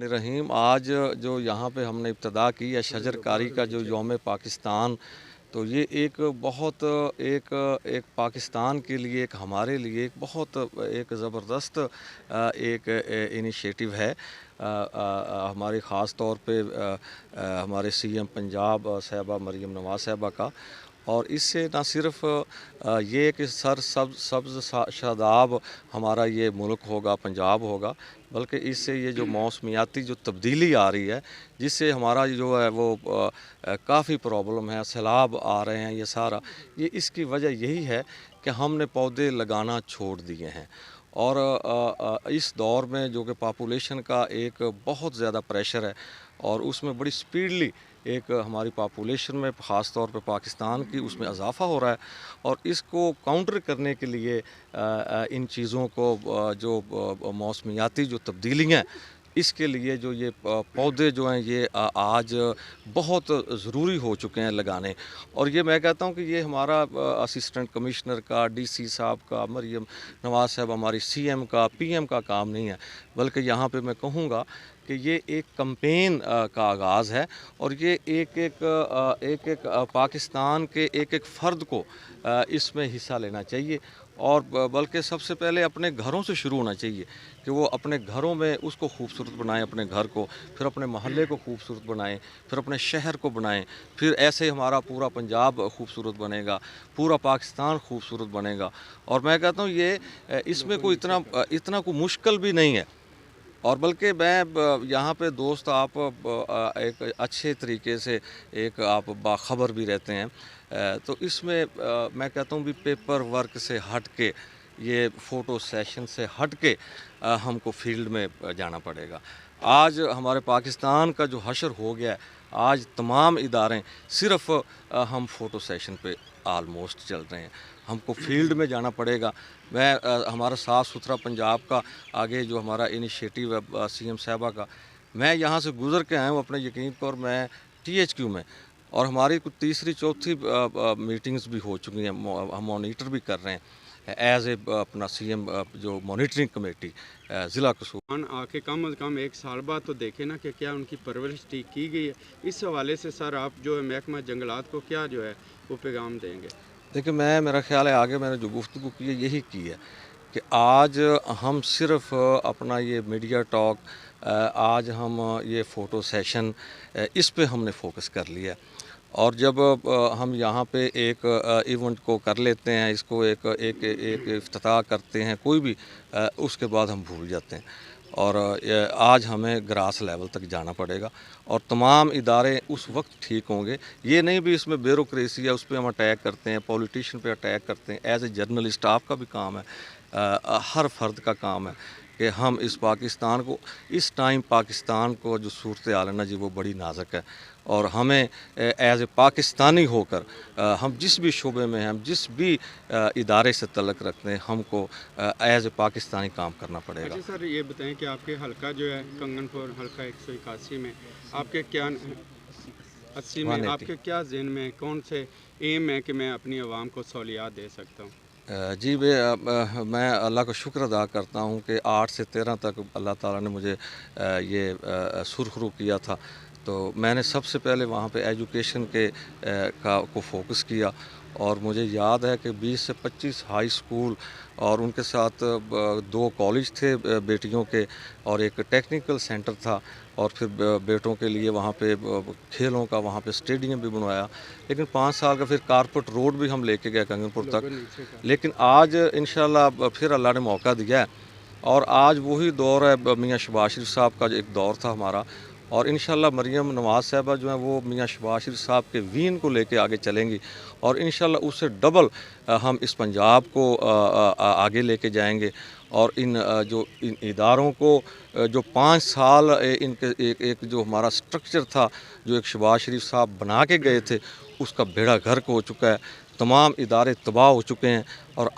रहीम। आज जो यहाँ पे हमने इब्तदा की है शजरकारी का जो यौम पाकिस्तान, तो ये एक बहुत एक एक पाकिस्तान के लिए, एक हमारे लिए एक बहुत एक ज़बरदस्त एक इनिशिएटिव है। हमारे ख़ास तौर पे हमारे सीएम पंजाब साहिबा मरीम नवाज़ साहिबा का। और इससे ना सिर्फ़ ये कि सब्ज़ शादाब हमारा ये मुल्क होगा, पंजाब होगा, बल्कि इससे ये जो मौसमियाती जो तब्दीली आ रही है, जिससे हमारा जो है वो काफ़ी प्रॉब्लम है, सैलाब आ रहे हैं, ये सारा ये इसकी वजह यही है कि हमने पौधे लगाना छोड़ दिए हैं। और इस दौर में जो कि पॉपुलेशन का एक बहुत ज़्यादा प्रेशर है और उसमें बड़ी स्पीडली एक हमारी पॉपुलेशन में ख़ास तौर पे पाकिस्तान की उसमें इजाफ़ा हो रहा है। और इसको काउंटर करने के लिए इन चीज़ों को जो मौसमियाती जो तब्दीलियाँ, इसके लिए जो ये पौधे जो हैं ये आज बहुत ज़रूरी हो चुके हैं लगाने। और ये मैं कहता हूँ कि ये हमारा असिस्टेंट कमिश्नर का, डीसी साहब का, मरीम नवाज़ साहब हमारी सीएम का, पीएम का काम नहीं है, बल्कि यहाँ पे मैं कहूँगा कि ये एक कैंपेन का आगाज़ है। और ये एक पाकिस्तान के एक फ़र्द को इसमें हिस्सा लेना चाहिए। और बल्कि सबसे पहले अपने घरों से शुरू होना चाहिए कि वो अपने घरों में उसको खूबसूरत बनाएं, अपने घर को, फिर अपने मोहल्ले को खूबसूरत बनाएं, फिर अपने शहर को बनाएं, फिर ऐसे हमारा पूरा पंजाब खूबसूरत बनेगा, पूरा पाकिस्तान खूबसूरत बनेगा। और मैं कहता हूँ ये इसमें कोई इतना कोई मुश्किल भी नहीं है। और बल्कि मैं यहाँ पे दोस्त आप एक अच्छे तरीके से एक आप बाखबर भी रहते हैं, तो इसमें मैं कहता हूँ भी पेपर वर्क से हट के, ये फ़ोटो सेशन से हट के हमको फील्ड में जाना पड़ेगा। आज हमारे पाकिस्तान का जो हशर हो गया है, आज तमाम इदारे सिर्फ़ हम फ़ोटो सेशन पे आलमोस्ट चल रहे हैं। हमको फील्ड में जाना पड़ेगा। हमारा साफ़ सुथरा पंजाब का आगे जो हमारा इनिशिएटिव है सीएम साहबा का, मैं यहाँ से गुज़र के आया हूँ अपने यकीन पर, मैं टीएचक्यू में, और हमारी कुछ तीसरी चौथी मीटिंग्स भी हो चुकी हैं, हम मॉनिटर भी कर रहे हैं एज ए अपना सीएम जो मॉनिटरिंग कमेटी ज़िला कसूर। आके कम अज़ कम एक साल बाद तो देखे ना कि क्या उनकी परवरिश ठीक की गई है। इस हवाले से सर आप जो है महकमा जंगलात को क्या जो है वो पैगाम देंगे? देखिए, मेरा ख़्याल है आगे मैंने जो गुफ्तगू की है यही की है कि आज हम सिर्फ़ अपना ये मीडिया टॉक, आज हम ये फ़ोटो सेशन, इस पे हमने फ़ोकस कर लिया। और जब हम यहाँ पे एक इवेंट को कर लेते हैं, इसको एक एक एक इफ्तिताह करते हैं कोई भी, उसके बाद हम भूल जाते हैं। और आज हमें ग्रास लेवल तक जाना पड़ेगा और तमाम इदारे उस वक्त ठीक होंगे। ये नहीं भी इसमें ब्यूरोक्रेसी है, उस पर हम अटैक करते हैं, पॉलिटिशियन पे अटैक करते हैं। एज ए जर्नलिस्ट आपका भी काम है, हर फर्द का काम है कि हम इस पाकिस्तान को, इस टाइम पाकिस्तान को जो सूरत हाल है ना जी, वो बड़ी नाजुक है। और हमें एज ए पाकिस्तानी होकर हम जिस भी शोबे में हैं, हम जिस भी इदारे से तल्लुक़ रखते हैं, हमको एज ए पाकिस्तानी काम करना पड़ेगा। अच्छा सर, ये बताएं कि आपके हल्का जो है कंगनपुर हल्का 181 में आपके क्या 80 में आपके क्या ज़हन में कौन से एम है कि मैं अपनी आवाम को सहूलियात दे सकता हूँ? जी, मैं अल्लाह का शुक्र अदा करता हूँ कि 8 से 13 तक अल्लाह ताला ने मुझे ये सुरखरू किया था। तो मैंने सबसे पहले वहाँ पे एजुकेशन को फोकस किया। और मुझे याद है कि 20 से 25 हाई स्कूल और उनके साथ 2 कॉलेज थे बेटियों के, और एक टेक्निकल सेंटर था। और फिर बेटों के लिए वहाँ पे खेलों का वहाँ पे स्टेडियम भी बनवाया। लेकिन 5 साल का फिर कारपेट रोड भी हम लेके गए कंगनपुर तक। लेकिन आज इंशाल्लाह फिर अल्लाह ने मौका दिया है और आज वही दौर है, मियाँ शहबाज शरीफ साहब का जो एक दौर था हमारा। और इंशाल्लाह मरीम नवाज़ साहिबा जो हैं वो मियाँ शहबाज शरीफ साहब के वीन को लेके आगे चलेंगी और इंशाल्लाह उससे डबल हम इस पंजाब को आगे लेके जाएंगे। और इन इदारों को जो 5 साल इनके एक जो हमारा स्ट्रक्चर था, जो एक शहबाज शरीफ साहब बना के गए थे, उसका बेड़ा गर्क हो चुका है। तमाम इदारे तबाह हो चुके हैं। और